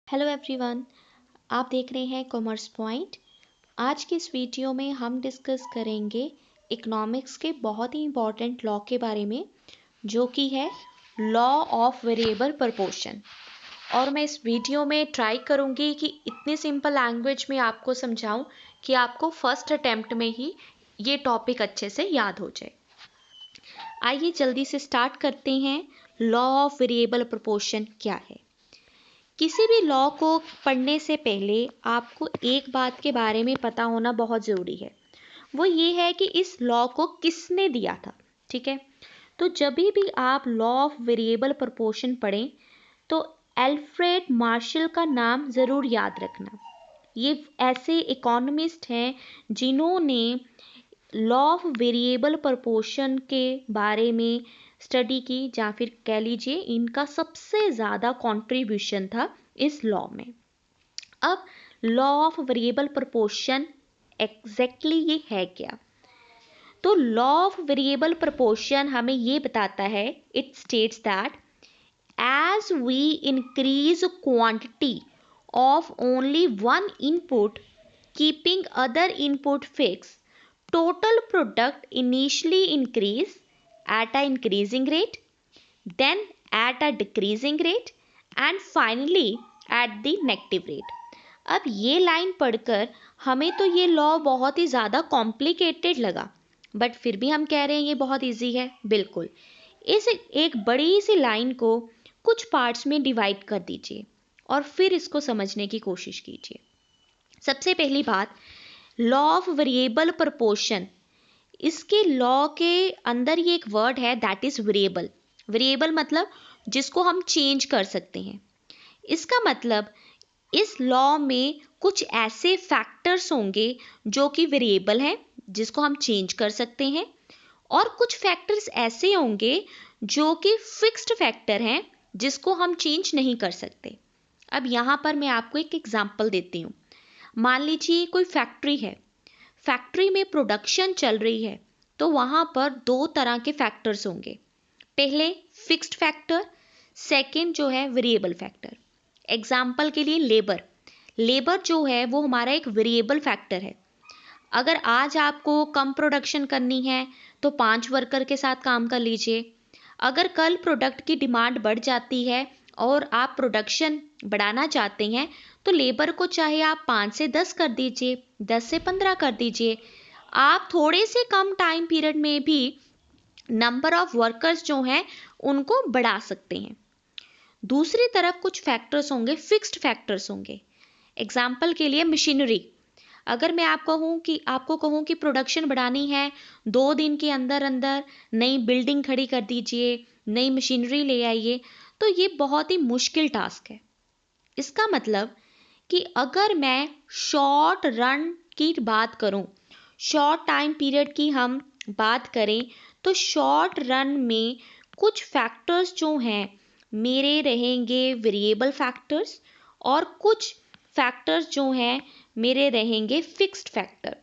Hello everyone. आप देख रहे हैं कॉमर्स पॉइंट। आज की इस वीडियो में हम डिस्कस करेंगे इकोनॉमिक्स के बहुत ही इम्पॉर्टेंट लॉ के बारे में, जो कि है लॉ ऑफ वेरिएबल प्रपोर्शन। और मैं इस वीडियो में ट्राई करूंगी कि इतनी सिंपल लैंग्वेज में आपको समझाऊं कि आपको फर्स्ट अटेम्प्ट में ही ये टॉपिक अच्छे से याद हो जाए। आइए जल्दी से स्टार्ट करते हैं। लॉ ऑफ वेरिएबल प्रपोर्शन क्या है? किसी भी लॉ को पढ़ने से पहले आपको एक बात के बारे में पता होना बहुत ज़रूरी है। वो ये है कि इस लॉ को किसने दिया था। ठीक है, तो जब भी आप लॉ ऑफ वेरिएबल प्रपोर्शन पढ़ें तो एल्फ्रेड मार्शल का नाम ज़रूर याद रखना। ये ऐसे इकोनॉमिस्ट हैं जिन्होंने लॉ ऑफ वेरिएबल प्रपोर्शन के बारे में स्टडी की, या फिर कह लीजिए इनका सबसे ज़्यादा कंट्रीब्यूशन था इस लॉ में। अब law of variable proportion exactly ये है क्या? तो लॉ ऑफ वेरिएबल प्रपोर्शन हमें ये बताता है, it states that as we increase quantity of only one input, keeping other input fixed, total product initially increase at a increasing rate, then at a decreasing rate, and finally at the negative rate. अब ये line पढ़कर हमें तो ये law बहुत ही ज़्यादा complicated लगा, but फिर भी हम कह रहे हैं ये बहुत इजी है। बिल्कुल, इस एक बड़ी सी लाइन को कुछ पार्ट्स में डिवाइड कर दीजिए और फिर इसको समझने की कोशिश कीजिए। सबसे पहली बात, लॉ ऑफ वेरिएबल प्रपोर्शन। इसके लॉ के अंदर ये एक वर्ड है, दैट इज वेरिएबल। वेरिएबल मतलब जिसको हम चेंज कर सकते हैं। इसका मतलब इस लॉ में कुछ ऐसे फैक्टर्स होंगे जो कि वेरिएबल हैं, जिसको हम चेंज कर सकते हैं, और कुछ फैक्टर्स ऐसे होंगे जो कि फिक्स्ड फैक्टर हैं, जिसको हम चेंज नहीं कर सकते। अब यहाँ पर मैं आपको एक एग्जांपल देती हूँ। मान लीजिए कोई फैक्ट्री है, फैक्ट्री में प्रोडक्शन चल रही है, तो वहाँ पर दो तरह के फैक्टर्स होंगे। पहले फिक्स्ड फैक्टर, सेकंड जो है वेरिएबल फैक्टर। एग्जाम्पल के लिए लेबर। लेबर जो है वो हमारा एक वेरिएबल फैक्टर है। अगर आज आपको कम प्रोडक्शन करनी है तो 5 वर्कर के साथ काम कर लीजिए। अगर कल प्रोडक्ट की डिमांड बढ़ जाती है और आप प्रोडक्शन बढ़ाना चाहते हैं तो लेबर को चाहे आप 5 से 10 कर दीजिए, 10 से 15 कर दीजिए। आप थोड़े से कम टाइम पीरियड में भी नंबर ऑफ वर्कर्स जो हैं उनको बढ़ा सकते हैं। दूसरी तरफ कुछ फैक्टर्स होंगे, फिक्स्ड फैक्टर्स होंगे। एग्जाम्पल के लिए मशीनरी। अगर मैं आपको कहूँ कि प्रोडक्शन बढ़ानी है, 2 दिन के अंदर अंदर नई बिल्डिंग खड़ी कर दीजिए, नई मशीनरी ले आइए, तो ये बहुत ही मुश्किल टास्क है। इसका मतलब कि अगर मैं शॉर्ट रन की बात करूं, शॉर्ट टाइम पीरियड की हम बात करें, तो शॉर्ट रन में कुछ फैक्टर्स जो हैं मेरे रहेंगे वेरिएबल फैक्टर्स, और कुछ फैक्टर्स जो हैं मेरे रहेंगे फिक्स्ड फैक्टर।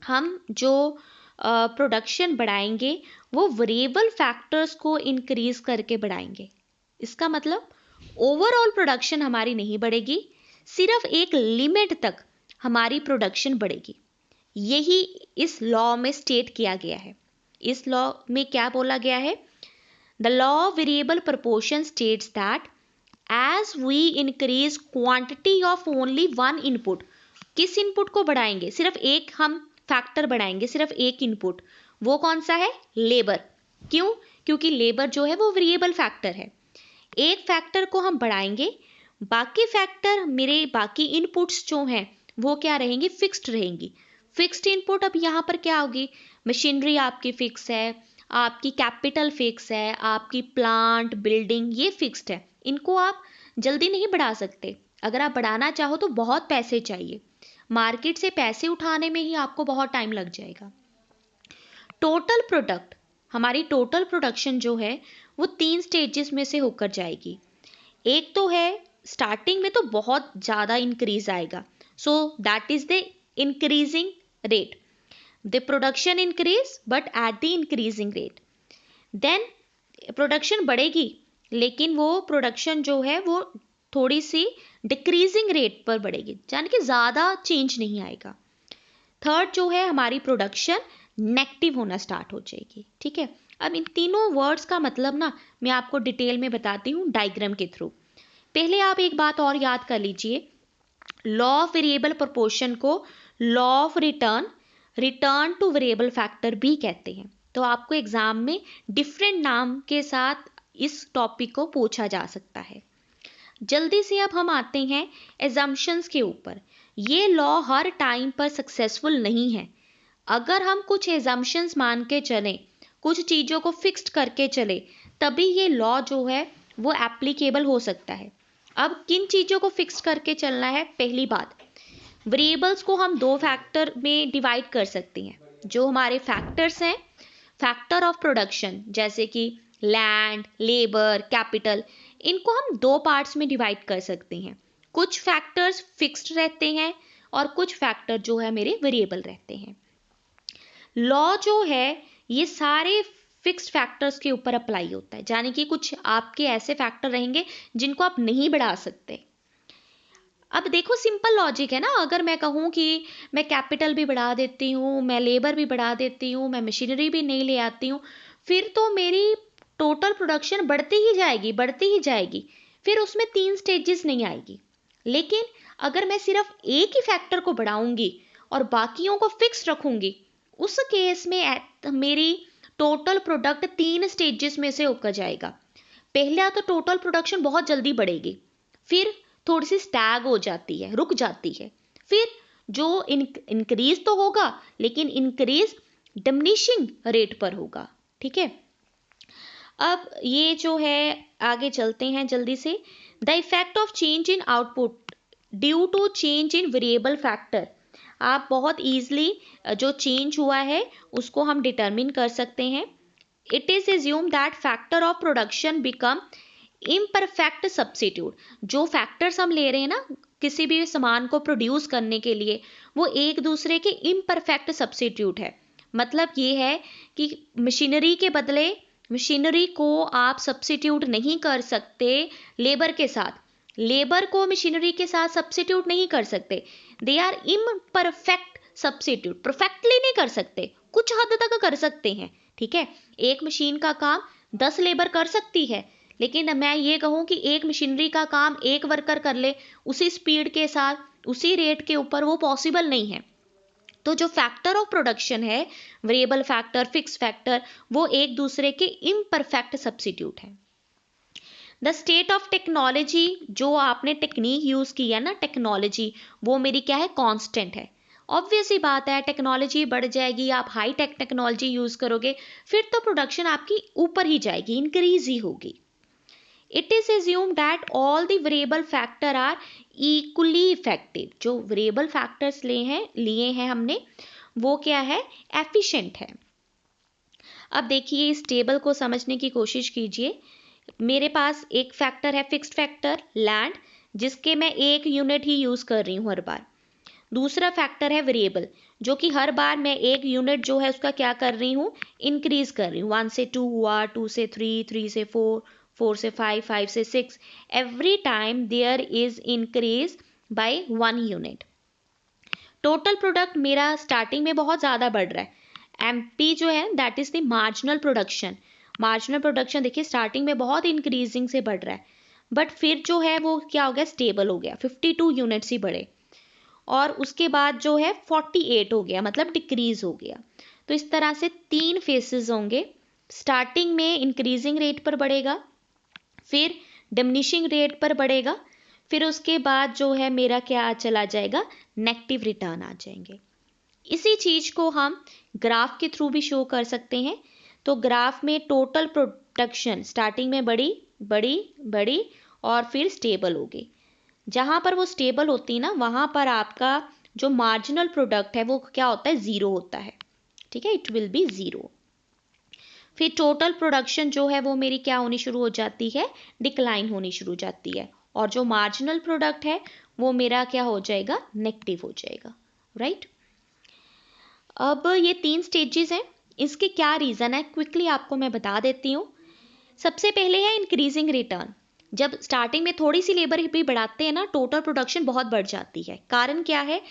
हम जो प्रोडक्शन बढ़ाएंगे वो वेरिएबल फैक्टर्स को इंक्रीज करके बढ़ाएंगे। इसका मतलब ओवरऑल प्रोडक्शन हमारी नहीं बढ़ेगी, सिर्फ एक लिमिट तक हमारी प्रोडक्शन बढ़ेगी। यही इस लॉ में स्टेट किया गया है। इस लॉ में क्या बोला गया है? The law of variable proportion states that as we increase quantity of only one input. किस इनपुट को बढ़ाएंगे? सिर्फ एक हम फैक्टर बढ़ाएंगे, सिर्फ एक इनपुट। वो कौन सा है? लेबर। क्यों? क्योंकि लेबर जो है वो वेरिएबल फैक्टर है। एक फैक्टर को हम बढ़ाएंगे, बाकी फैक्टर मेरे बाकी इनपुट्स जो हैं वो क्या रहेंगी? फिक्स्ड रहेंगी। फिक्स्ड इनपुट अब यहाँ पर क्या होगी? मशीनरी आपकी फिक्स है, आपकी कैपिटल फिक्स है, आपकी प्लांट बिल्डिंग ये फिक्स्ड है। इनको आप जल्दी नहीं बढ़ा सकते। अगर आप बढ़ाना चाहो तो बहुत पैसे चाहिए, मार्केट से पैसे उठाने में ही आपको बहुत टाइम लग जाएगा। टोटल प्रोडक्ट, हमारी टोटल प्रोडक्शन जो है वो 3 स्टेजेस में से होकर जाएगी। एक तो है स्टार्टिंग में तो बहुत ज़्यादा इंक्रीज आएगा, so that is the increasing rate. The production increase but at the increasing rate. Then production बढ़ेगी, लेकिन वो प्रोडक्शन जो है वो थोड़ी सी डिक्रीजिंग रेट पर बढ़ेगी, यानी कि ज़्यादा चेंज नहीं आएगा। थर्ड जो है हमारी प्रोडक्शन नेगेटिव होना स्टार्ट हो जाएगी। ठीक है, अब इन तीनों वर्ड्स का मतलब ना मैं आपको डिटेल में बताती हूँ डायग्राम के थ्रू। पहले आप एक बात और याद कर लीजिए, लॉ ऑफ वेरिएबल प्रोपोर्शन को law of return two variable factor भी कहते हैं। तो आपको एग्जाम में डिफरेंट नाम के साथ इस टॉपिक को पूछा जा सकता है। जल्दी से अब हम आते हैं एजम्पशंस के ऊपर। ये लॉ हर टाइम पर सक्सेसफुल नहीं है। अगर हम कुछ एजम्पशंस मान के चलें, कुछ चीज़ों को फिक्स्ड करके चले, तभी ये लॉ जो है वो एप्लीकेबल हो सकता है। अब किन चीज़ों को फिक्स करके चलना है? पहली बात, वेरिएबल्स को हम दो फैक्टर में डिवाइड कर सकते हैं। जो हमारे फैक्टर्स हैं, फैक्टर ऑफ प्रोडक्शन जैसे कि लैंड, लेबर, कैपिटल, इनको हम दो पार्ट्स में डिवाइड कर सकते हैं। कुछ फैक्टर्स फिक्स्ड रहते हैं और कुछ फैक्टर जो है मेरे वेरिएबल रहते हैं। लॉ जो है ये सारे फिक्स्ड फैक्टर्स के ऊपर अप्लाई होता है, यानी कि कुछ आपके ऐसे फैक्टर रहेंगे जिनको आप नहीं बढ़ा सकते। अब देखो सिंपल लॉजिक है ना, अगर मैं कहूँ कि मैं कैपिटल भी बढ़ा देती हूँ, मैं लेबर भी बढ़ा देती हूँ, मैं मशीनरी भी नहीं ले आती हूँ, फिर तो मेरी टोटल प्रोडक्शन बढ़ती ही जाएगी, फिर उसमें 3 स्टेजेस नहीं आएगी। लेकिन अगर मैं सिर्फ एक ही फैक्टर को बढ़ाऊंगी और बाकियों को फिक्स रखूंगी, उस केस में मेरी टोटल प्रोडक्ट 3 स्टेजेस में से होकर जाएगा। पहला तो टोटल प्रोडक्शन बहुत जल्दी बढ़ेगी, फिर थोड़ी सी स्टैग हो जाती है, रुक जाती है, फिर जो इंक्रीज तो होगा लेकिन इंक्रीज डिमिनिशिंग रेट पर होगा। ठीक है, अब ये जो है आगे चलते हैं जल्दी से। The effect of change in output due to change in variable factor, आप बहुत ईजिली जो चेंज हुआ है उसको हम डिटरमिन कर सकते हैं। It is assume that factor of production become imperfect substitute. जो फैक्टर्स हम ले रहे हैं ना किसी भी सामान को प्रोड्यूस करने के लिए, वो एक दूसरे के इम्परफेक्ट सब्सिट्यूट है। मतलब ये है कि मशीनरी के बदले मशीनरी को आप सब्सिट्यूट नहीं कर सकते लेबर के साथ, लेबर को मशीनरी के साथ सब्सिट्यूट नहीं कर सकते। They are imperfect substitute, perfectly नहीं कर सकते, कुछ हद तक कर सकते हैं। ठीक है, एक मशीन का काम 10 लेबर कर सकती है, लेकिन मैं ये कहूँ कि एक मशीनरी का काम एक वर्कर कर ले उसी स्पीड के साथ उसी रेट के ऊपर, वो पॉसिबल नहीं है। तो जो फैक्टर ऑफ प्रोडक्शन है, वेरिएबल फैक्टर, फिक्स फैक्टर, वो एक दूसरे के इम्परफेक्ट सब्सिट्यूट है। द स्टेट ऑफ टेक्नोलॉजी, जो आपने टेक्निक यूज की है ना, टेक्नोलॉजी, वो मेरी क्या है? कांस्टेंट है। ऑब्वियस ही बात है, टेक्नोलॉजी बढ़ जाएगी, आप हाई टेक टेक्नोलॉजी यूज करोगे, फिर तो प्रोडक्शन आपकी ऊपर ही जाएगी, इंक्रीज ही होगी। It is assume that all the variable factor are equally effective. जो वेरिएबल फैक्टर्स लिए हैं हमने, वो क्या है? एफिशिएंट है। अब देखिए इस टेबल को समझने की कोशिश कीजिए। मेरे पास एक फैक्टर है फिक्स्ड फैक्टर लैंड, जिसके मैं 1 यूनिट ही यूज कर रही हूँ हर बार। दूसरा फैक्टर है वेरिएबल, जो कि हर बार मैं 1 यूनिट जो है उसका क्या कर रही हूँ? इंक्रीज कर रही हूँ। 1 से 2 हुआ, 2 से 3, 3 से 4, 4 से 5, 5 से 6। Every time there is increase by 1 unit. Total product मेरा स्टार्टिंग में बहुत ज़्यादा बढ़ रहा है। एमपी जो है that is the marginal production. Marginal production देखिए स्टार्टिंग में बहुत इंक्रीजिंग से बढ़ रहा है, बट फिर जो है वो क्या हो गया? स्टेबल हो गया, 52 यूनिट्स ही बढ़े, और उसके बाद जो है 48 हो गया, मतलब डिक्रीज हो गया। तो इस तरह से 3 फेसेस होंगे। स्टार्टिंग में इंक्रीजिंग रेट पर बढ़ेगा, फिर डिमिनिशिंग रेट पर बढ़ेगा, फिर उसके बाद जो है मेरा क्या चला जाएगा? नेगेटिव रिटर्न आ जाएंगे। इसी चीज को हम ग्राफ के थ्रू भी शो कर सकते हैं। तो ग्राफ में टोटल प्रोडक्शन स्टार्टिंग में बड़ी बड़ी बड़ी और फिर स्टेबल हो गई। जहां पर वो स्टेबल होती है ना, वहां पर आपका जो मार्जिनल प्रोडक्ट है वो क्या होता है? 0 होता है। ठीक है, इट विल बी 0। फिर टोटल प्रोडक्शन जो है वो मेरी क्या होनी शुरू हो जाती है? डिक्लाइन होनी शुरू हो जाती है, और जो मार्जिनल प्रोडक्ट है वो मेरा क्या हो जाएगा? नेगेटिव हो जाएगा। राइट। अब ये 3 स्टेजेस हैं, इसके क्या रीज़न है क्विकली आपको मैं बता देती हूँ। सबसे पहले है इंक्रीजिंग रिटर्न। जब स्टार्टिंग में थोड़ी सी लेबर भी बढ़ाते हैं ना, टोटल प्रोडक्शन बहुत बढ़ जाती है। कारण क्या है,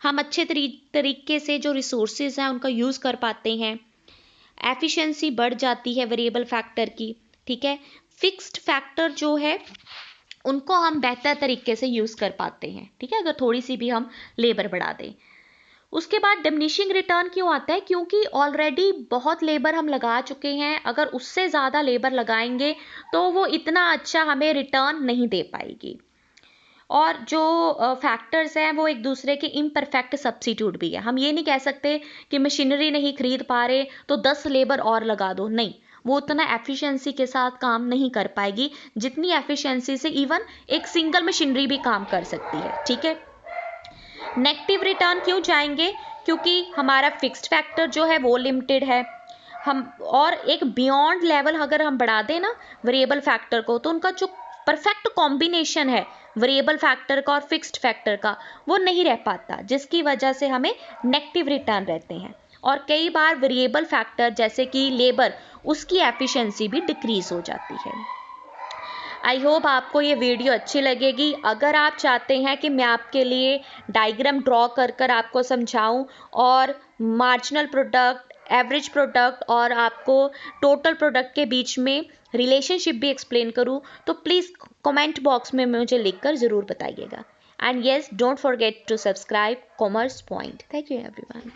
हम अच्छे तरीके से जो रिसोर्सेज हैं उनका यूज़ कर पाते हैं, एफिशिएंसी बढ़ जाती है वेरिएबल फैक्टर की, ठीक है। फिक्स्ड फैक्टर जो है उनको हम बेहतर तरीके से यूज़ कर पाते हैं, ठीक है, अगर थोड़ी सी भी हम लेबर बढ़ा दें। उसके बाद डिमिनिशिंग रिटर्न क्यों आता है, क्योंकि ऑलरेडी बहुत लेबर हम लगा चुके हैं, अगर उससे ज़्यादा लेबर लगाएंगे तो वो इतना अच्छा हमें रिटर्न नहीं दे पाएगी। और जो फैक्टर्स हैं वो एक दूसरे के इम्परफेक्ट सब्स्टिट्यूट भी है। हम ये नहीं कह सकते कि मशीनरी नहीं खरीद पा रहे तो 10 लेबर और लगा दो, नहीं, वो उतना एफिशिएंसी के साथ काम नहीं कर पाएगी जितनी एफिशिएंसी से इवन एक सिंगल मशीनरी भी काम कर सकती है, ठीक है। नेगेटिव रिटर्न क्यों जाएंगे, क्योंकि हमारा फिक्स्ड फैक्टर जो है वो लिमिटेड है। हम और एक बियॉन्ड लेवल अगर हम बढ़ा दें ना वेरिएबल फैक्टर को, तो उनका जो परफेक्ट कॉम्बिनेशन है वेरिएबल फैक्टर का और फिक्स्ड फैक्टर का वो नहीं रह पाता, जिसकी वजह से हमें नेगेटिव रिटर्न रहते हैं। और कई बार वेरिएबल फैक्टर जैसे कि लेबर, उसकी एफिशिएंसी भी डिक्रीज हो जाती है। आई होप आपको ये वीडियो अच्छी लगेगी। अगर आप चाहते हैं कि मैं आपके लिए डायग्राम ड्रॉ कर आपको समझाऊं और मार्जिनल प्रोडक्ट, एवरेज प्रोडक्ट और आपको टोटल प्रोडक्ट के बीच में रिलेशनशिप भी एक्सप्लेन करूं, तो प्लीज़ कमेंट बॉक्स में मुझे लिखकर ज़रूर बताइएगा। And yes, don't forget to subscribe commerce point. Thank you everyone.